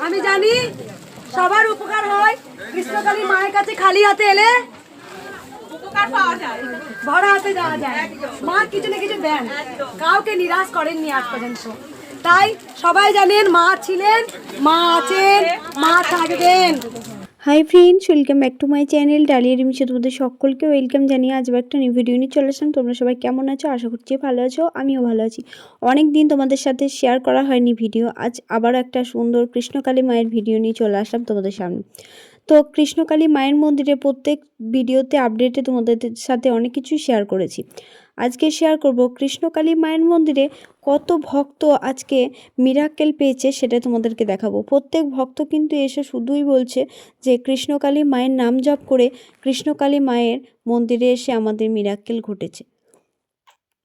আমি জানি সবার উপকার হয়। কৃষ্ণকালী মায়ের কাছে খালি হাতে এলে উপকার পাওয়া যায়, ভরা হাতে যাওয়া যায়। মা কিছু না কিছু দেন, কাউকে নিরাশ করেননি আজ পর্যন্ত। তাই সবাই জানেন মা ছিলেন, মা আছেন, মা থাকবেন। Hi friends, welcome back to my channel Dalia রিমিশে। তোমাদের সকলকে ওয়েলকাম জানিয়ে আজকে একটা নিউ ভিডিও নিয়ে চলে আসলাম। তোমরা সবাই কেমন আছো? আশা করছি ভালো আছো, আমিও ভালো আছি। অনেক দিন তোমাদের সাথে শেয়ার করা হয়নি ভিডিও, আজ আবার একটা সুন্দর কৃষ্ণকালী মায়ের ভিডিও নিয়ে চলে আসলাম তোমাদের সামনে। তো কৃষ্ণকালী মায়ের মন্দিরে প্রত্যেক ভিডিওতে আপডেটে তোমাদের সাথে অনেক কিছুই শেয়ার করেছি। আজকে শেয়ার করব কৃষ্ণকালী মায়ের মন্দিরে কত ভক্ত আজকে মিরাক্কেল পেয়েছে, সেটা তোমাদেরকে দেখাবো। প্রত্যেক ভক্ত কিন্তু এসে শুধুই বলছে যে কৃষ্ণকালী মায়ের নাম জপ করে কৃষ্ণকালী মায়ের মন্দিরে এসে আমাদের মিরাক্কেল ঘটেছে।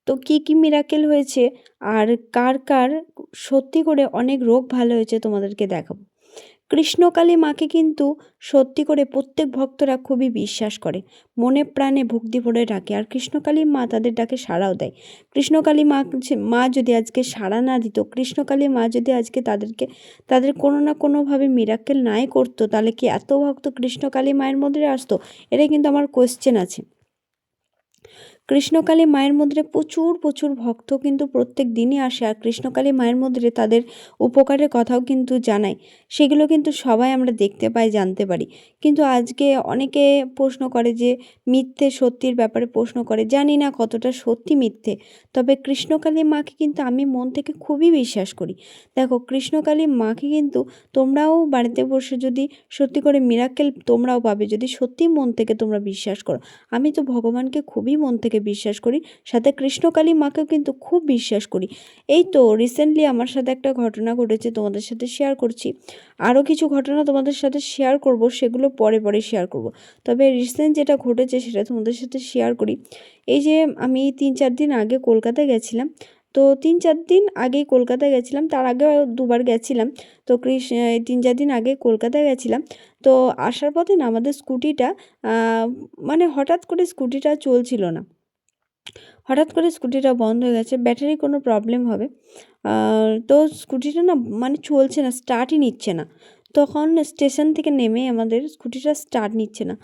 তো কি কি মিরাক্কেল হয়েছে আর কার কার সত্যি করে অনেক রোগ ভালো হয়েছে তোমাদেরকে দেখাবো। কৃষ্ণকালী মাকে কিন্তু সত্যি করে প্রত্যেক ভক্তরা খুবই বিশ্বাস করে, মনে প্রাণে ভক্তি ভরে ডাকে, আর কৃষ্ণকালী মা তাদের ডাকে সাড়াও দেয়। কৃষ্ণকালী মা যদি আজকে সাড়া না দিত, কৃষ্ণকালী মা যদি আজকে তাদের কোনো না কোনোভাবে মিরাক্কেল নাই করতো, তাহলে কি এত ভক্ত কৃষ্ণকালী মায়ের মন্দিরে আসতো? এটা কিন্তু আমার কোয়েশ্চেন আছে। কৃষ্ণকালী মায়ের মন্দিরে প্রচুর ভক্ত কিন্তু প্রত্যেক দিনই আসে, আর কৃষ্ণকালী মায়ের মন্দিরে তাদের উপকারের কথাও কিন্তু জানায়। সেগুলো কিন্তু সবাই আমরা দেখতে পাই, জানতে পারি। কিন্তু আজকে অনেকে প্রশ্ন করে যে মিথ্যে সত্যির ব্যাপারে প্রশ্ন করে, জানি না কতটা সত্যি মিথ্যে, তবে কৃষ্ণকালী মাকে কিন্তু আমি মন থেকে খুবই বিশ্বাস করি। দেখো, কৃষ্ণকালী মাকে কিন্তু তোমরাও বাড়িতে বসে যদি সত্যি করে মিরাক্কেল তোমরাও পাবে, যদি সত্যি মন থেকে তোমরা বিশ্বাস করো। আমি তো ভগবানকে খুবই মন থেকে বিশ্বাস করি, সাথে কৃষ্ণকালী মাকেও কিন্তু খুব বিশ্বাস করি। এই তো রিসেন্টলি আমার সাথে একটা ঘটনা ঘটেছে, তোমাদের সাথে শেয়ার করছি। আরও কিছু ঘটনা তোমাদের সাথে শেয়ার করব, সেগুলো পরে শেয়ার করব। তবে রিসেন্ট যেটা ঘটেছে সেটা তোমাদের সাথে শেয়ার করি। এই যে আমি 3-4 দিন আগে কলকাতায় গেছিলাম। তো 3-4 দিন আগেই কলকাতায় গেছিলাম, তার আগেও দুবার গেছিলাম। তো 3-4 দিন আগে কলকাতায় গেছিলাম। তো আসার পথে না আমাদের স্কুটিটা মানে হঠাৎ করে স্কুটিটা চলছিল না, হঠাৎ করে স্কুটিটা বন্ধ হয়ে গেছে, ব্যাটারি কোনো প্রবলেম হবে। তো স্কুটিটা না মানে চলছে না, স্টার্টই নিচ্ছে না। তখন স্টেশন থেকে নেমে আমাদের স্কুটিটা স্টার্ট নিচ্ছে না।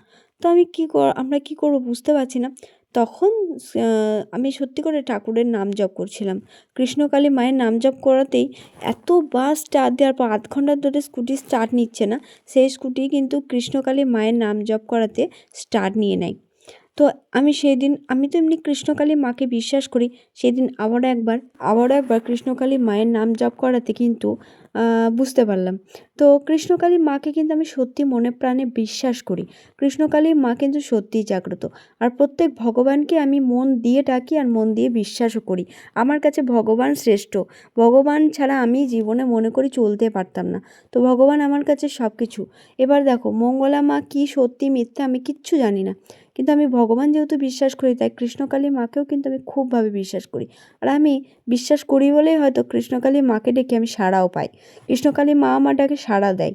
তো আমরা কী করবো বুঝতে পারছি না। তখন আমি সত্যি করে ঠাকুরের নাম জপ করছিলাম, কৃষ্ণকালী মায়ের নাম জপ করাতেই এতবার স্টার্ট দেওয়ার পর 1/2 ঘন্টা ধরে স্কুটি স্টার্ট নিচ্ছে না, সেই স্কুটি কিন্তু কৃষ্ণকালী মায়ের নাম জপ করাতে স্টার্ট নিয়ে নেয়। তো আমি তো এমনি কৃষ্ণকালী মাকে বিশ্বাস করি। সেদিন আবারও একবার কৃষ্ণকালী মায়ের নাম জপ করাতে কিন্তু বুঝতে পারলাম। তো কৃষ্ণকালী মাকে কিন্তু আমি সত্যি মনে প্রাণে বিশ্বাস করি। কৃষ্ণকালী মা কিন্তু সত্যিই জাগ্রত, আর প্রত্যেক ভগবানকে আমি মন দিয়ে ডাকি আর মন দিয়ে বিশ্বাসও করি। আমার কাছে ভগবান শ্রেষ্ঠ, ভগবান ছাড়া আমি জীবনে মনে করি চলতে পারতাম না। তো ভগবান আমার কাছে সব কিছু। এবার দেখো, মঙ্গলা মা কী সত্যি মিথ্যা আমি কিচ্ছু জানি না, কিন্তু আমি ভগবান যেহেতু বিশ্বাস করি, তাই কৃষ্ণকালী মাকেও কিন্তু আমি খুবভাবে বিশ্বাস করি। আর আমি বিশ্বাস করি বলেই হয়তো কৃষ্ণকালী মাকে ডেকে আমি সাড়াও পাই, কৃষ্ণকালী মা আমার ডাকে সাড়া দেয়।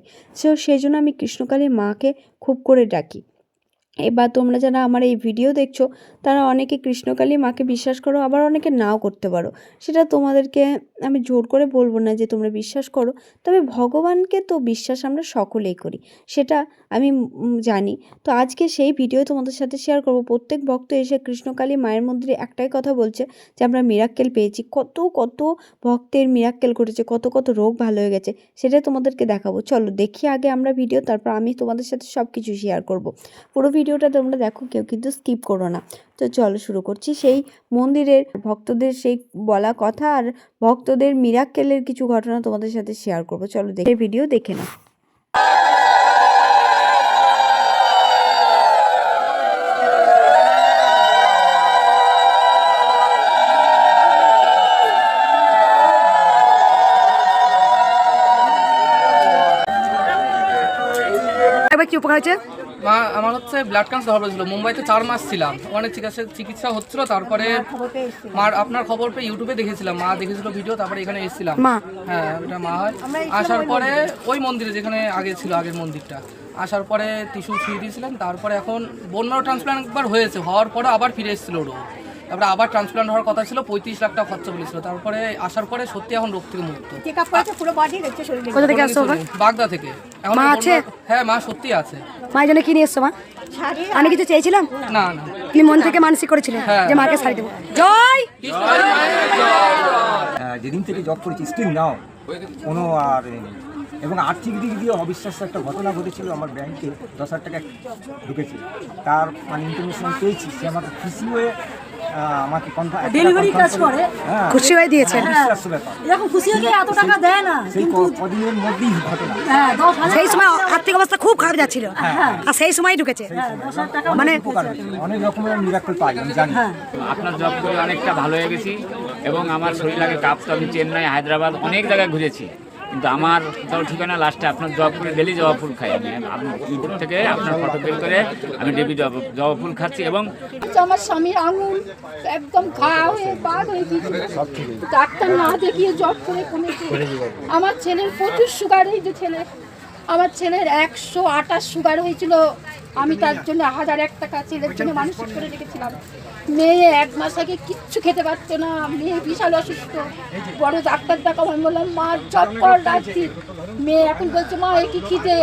সেই জন্য আমি কৃষ্ণকালী মাকে খুব করে ডাকি। এবার তোমরা যারা আমার এই ভিডিও দেখছো, তারা অনেকে কৃষ্ণকালী মাকে বিশ্বাস করো, আবার অনেকে নাও করতে পারো। সেটা তোমাদেরকে আমি জোর করে বলবো না যে তোমরা বিশ্বাস করো, তবে ভগবানকে তো বিশ্বাস আমরা সকলেই করি, সেটা আমি জানি। তো আজকে সেই ভিডিও তোমাদের সাথে শেয়ার করব। প্রত্যেক ভক্ত এসে কৃষ্ণকালী মায়ের মন্দিরে একটাই কথা বলছে যে আমরা মিরাক্কেল পেয়েছি। কত ভক্তের মিরাক্কেল ঘটেছে, কত রোগ ভালো হয়ে গেছে, সেটা তোমাদেরকে দেখাবো। চলো দেখি আগে আমরা ভিডিও, তারপর আমি তোমাদের সাথে সব কিছু শেয়ার করব। পুরো ভিডিওটা তোমরা দেখো, কেউ কিন্তু স্কিপ করো না। তো চলো শুরু করছি সেই মন্দিরের ভক্তদের সেই বলা কথা আর ভক্তদের মিরাক্কেলের কিছু ঘটনা তোমাদের সাথে শেয়ার করব। চলো দেখে ভিডিও দেখে নাও। কি উপকার হয়েছে? আমার হচ্ছে ব্লাড ক্যান্সার হয়েছিল, মুম্বাইতে 4 মাস ছিলাম, ওখানে চিকিৎসা হচ্ছিল। তারপরে মার আপনার খবর পেয়ে ইউটিউবে দেখেছিলাম, মা দেখেছিল ভিডিও, তারপরে এখানে এসেছিলাম। হ্যাঁ, এটা মা হয়। আসার পরে ওই মন্দিরে যেখানে আগে ছিল, আগের মন্দিরটা, আসার পরে টিস্যু ছুঁয়ে দিয়েছিলাম। তারপরে এখন বোন ম্যারো ট্রান্সপ্লান্ট একবার হয়েছে, হওয়ার পরে আবার ফিরে এসেছিল রোগ। তারপরে আবার ট্রান্সপ্লান্ট হওয়ার কথা ছিল, 35 লাখ টাকা খরচা বলেছিল। তারপরে আসার পরে সত্যি এখন রোগ থেকে মুক্ত। কোথা থেকে আসছো? বাগদা থেকে। এখন মা আছে? হ্যাঁ, মা সত্যি আছে। মায়ের জন্য কি নিয়ে এসছো মা? আমি কিছু চেয়েছিলাম না না, তুমি মন থেকে মানসিক করেছিলেন যে মাকে শাড়ি দেবো। জয় যেদিন থেকে জব করেছি স্টিল নাও কোনো আর নেই। এবং আর্থিক দিক দিয়ে অবিশ্বাস্য একটা ঘটনা ঘটেছিল। আমার ব্যাংকে 10,000 টাকা ঢুকেছে, তার মানে ইনফরমেশন পেয়েছি। সে আমাকে খুশি হয়ে আমাকে ডেলিভারি কাজ করে খুশি হয়ে দিয়েছেন। অবিশ্বাস্য ব্যাপার। এরকম খুশি হয়ে এত টাকা দেয় না, সেই কদিনের মধ্যেই ঘটনা। সেই সময় আর্থিক অবস্থা খুব খারাপ যাচ্ছিল আর সেই সময় ঢুকেছে। মানে অনেক রকমের মিরাকল পাই আমি জানি। আপনার জব করে অনেকটা ভালো হয়ে গেছি এবং আমার শরীর লাগে কাঁপতো। আমি চেন্নাই, হায়দ্রাবাদ অনেক জায়গায় ঘুরেছি, কিন্তু আমার কোথাও ঠিকানা লাস্টে আপনার জব করে ডেলি জবা ফুল খাই। আমি ইউটিউব থেকে আপনার ফটো বের করে আমি ডেলি জবা ফুল খাচ্ছি। এবং আমার স্বামীর আঙুল একদম ঘা হয়ে বাদ হয়ে গিয়েছিল, ডাক্তার না দেখিয়ে জব করে কমেছে। আমার ছেলের প্রচুর সুগার, এই যে ছেলে, আমার ছেলের 128 সুগার হয়েছিল। আমি তার জন্য 1001 টাকা ছেলের জন্য মানসিক করে রেখেছিলাম। মেয়ে 1 মাস আগে কিচ্ছু খেতে পারতো না, মেয়ে বিশাল অসুস্থ। বড় ডাক্তার দেখাও, আমি বললাম মা জব কর রাখছি। মেয়ে এখন বলছে মা একই খিদে।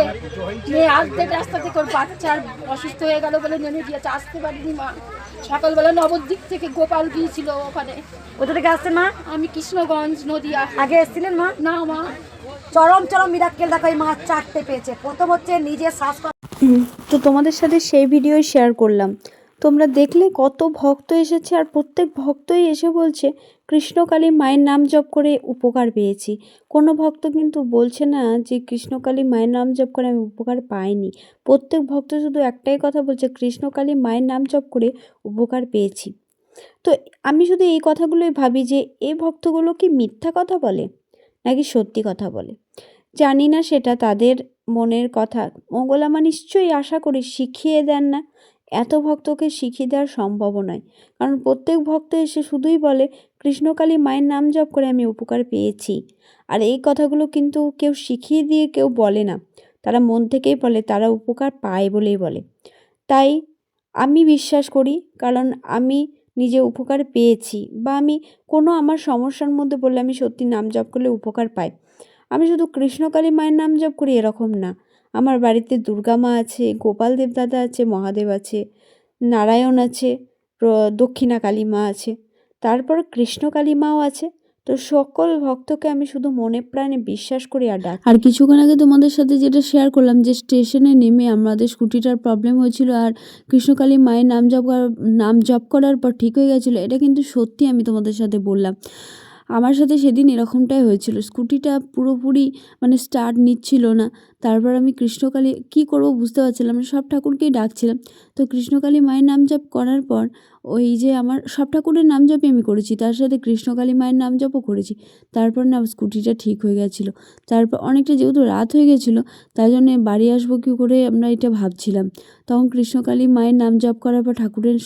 মেয়ে আসতে রাস্তা থেকে ওর বাচ্চার অসুস্থ হয়ে গেল বলে নেমে গিয়েছে, আসতে পারিনি মা। সকালবেলা নবদ্বীপ থেকে গোপাল গিয়েছিল ওখানে। কোথা থেকে আসছেন মা? আমি কৃষ্ণগঞ্জ নদিয়া। আগে এসেছিলেন মা? না মা, চরম মিরাক্কেল দেখো এই মা 4টে পেয়েছে। প্রথম হচ্ছে নিজের শ্বাস। তো তোমাদের সাথে সেই ভিডিও শেয়ার করলাম। তোমরা দেখলে কত ভক্ত এসেছে, আর প্রত্যেক ভক্তই এসে বলছে কৃষ্ণকালী মায়ের নাম জপ করে উপকার পেয়েছি। কোনো ভক্ত কিন্তু বলছে না যে কৃষ্ণকালী মায়ের নাম জপ করে আমি উপকার পাইনি। প্রত্যেক ভক্ত শুধু একটাই কথা বলছে, কৃষ্ণকালী মায়ের নাম জপ করে উপকার পেয়েছি। তো আমি শুধু এই কথাগুলোই ভাবি যে এই ভক্তগুলো কি মিথ্যা কথা বলে নাকি সত্যি কথা বলে, জানি না, সেটা তাদের মনের কথা। মঙ্গলামা নিশ্চয়ই আশা করি শিখিয়ে দেন না, এত ভক্তকে শিখিয়ে দেওয়ার সম্ভব নয়। কারণ প্রত্যেক ভক্ত এসে শুধুই বলে কৃষ্ণকালী মায়ের নাম জপ করে আমি উপকার পেয়েছি। আর এই কথাগুলো কিন্তু কেউ শিখিয়ে দিয়ে কেউ বলে না, তারা মন থেকেই বলে, তারা উপকার পায় বলেই বলে। তাই আমি বিশ্বাস করি, কারণ আমি নিজে উপকার পেয়েছি, বা আমি কোনো আমার সমস্যার মধ্যে বললে আমি সত্যি নাম জপ করলে উপকার পাই। আমি শুধু কৃষ্ণকালী মায়ের নাম জপ করি এরকম না, আমার বাড়িতে দুর্গা মা আছে, গোপাল দেব দাদা আছে, মহাদেব আছে, নারায়ণ আছে, দক্ষিণা কালী মা আছে, তারপর কৃষ্ণকালী মাও আছে। তো সকল ভক্তকে আমি শুধু মনে প্রাণে বিশ্বাস করি আর ডাক। আর কিছুক্ষণ আগে তোমাদের সাথে যেটা শেয়ার করলাম যে স্টেশনে নেমে আমাদের স্কুটিটার প্রবলেম হয়েছিল, আর কৃষ্ণকালী মায়ের নাম জপ করার পর ঠিক হয়ে গেছিলো, এটা কিন্তু সত্যি আমি তোমাদের সাথে বললাম। আমার সাথে সেদিন এরকমটাই হয়েছিল, স্কুটিটা পুরোপুরি মানে স্টার্ট নিচ্ছিল না। তারপর আমি কৃষ্ণকালী কী করবো বুঝতে পারছিলাম না, সব ঠাকুরকেই ডাকছিলাম। তো কৃষ্ণকালী মায়ের নাম জপ করার পর ওই যে আমার সব ঠাকুরের নাম জপই আমি করেছি, তার সাথে কৃষ্ণকালী মায়ের নাম জপও করেছি। তারপর না স্কুটিটা ঠিক হয়ে গেছিলো। তারপর অনেকটা যেহেতু রাত হয়ে গেছিলো, তাই জন্য বাড়ি আসবো কী করে আমরা এটা ভাবছিলাম। তখন কৃষ্ণকালী মায়ের নাম জপ করার পর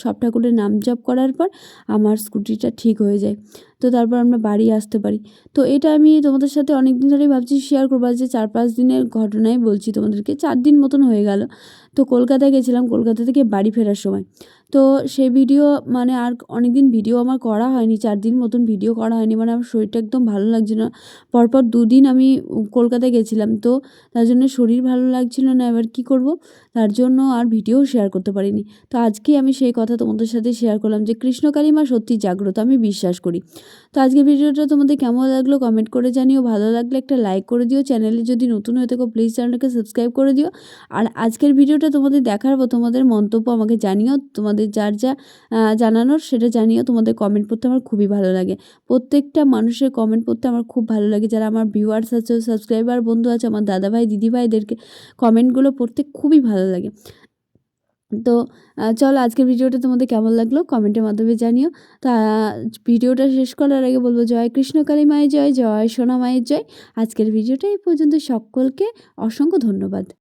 সব ঠাকুরের নাম জপ করার পর আমার স্কুটিটা ঠিক হয়ে যায়। তো তারপর আমরা বাড়ি আসতে পারি। তো এটা আমি তোমাদের সাথে অনেক দিন ধরেই ভাবছি শেয়ার করবো, যে 4-5 দিনের ঘটনাই বলছি তোমাদেরকে। 4 দিন মতন হয়ে গেল। তো কলকাতায় গেছিলাম, কলকাতা থেকে বাড়ি ফেরার সময়। তো সেই ভিডিও মানে আর অনেক দিন ভিডিও আমার করা হয়নি, 4 দিন মতন ভিডিও করা হয়নি, মানে আমার শরীরটা একদম ভালো লাগছিল না। পরপর 2 দিন আমি কলকাতায় গেছিলাম, তো তার জন্য শরীর ভালো লাগছিল না। এবার কি করব, তার জন্য আর ভিডিও শেয়ার করতে পারিনি। তো আজকে আমি সেই কথা তোমাদের সাথে শেয়ার করলাম যে কৃষ্ণকালী মা সত্যি জাগ্রত, আমি বিশ্বাস করি। তো আজকে ভিডিওটা তোমাদের কেমন লাগলো কমেন্ট করে জানিও, ভালো লাগলে একটা লাইক করে দিও, চ্যানেলে যদি নতুন হয়ে থাকো প্লিজ চ্যানেলটাকে সাবস্ক্রাইব করে দিও। আর আজকের ভিডিওটা তোমাদের দেখার পর তোমাদের মন্তব্য আমাকে জানিও, তোমাদের যার যা জানানোর সেটা জানিও। তোমাদের কমেন্ট পড়তে আমার খুবই ভালো লাগে, প্রত্যেকটা মানুষের কমেন্ট পড়তে আমার খুব ভালো লাগে। যারা আমার ভিউয়ার্স আছে, সাবস্ক্রাইবার বন্ধু আছে, আমার দাদাভাই দিদিভাইদেরকে কমেন্টগুলো পড়তে খুবই ভালো লাগে। তো চলো আজকের ভিডিওটা তোমাদের কেমন লাগলো কমেন্টের মাধ্যমে জানিও। তা ভিডিওটা শেষ করার আগে বলবো জয় কৃষ্ণকালী মায়ের জয়, জয় সোনা মায়ের জয়। আজকের ভিডিওটা এই পর্যন্ত, সকলকে অসংখ্য ধন্যবাদ।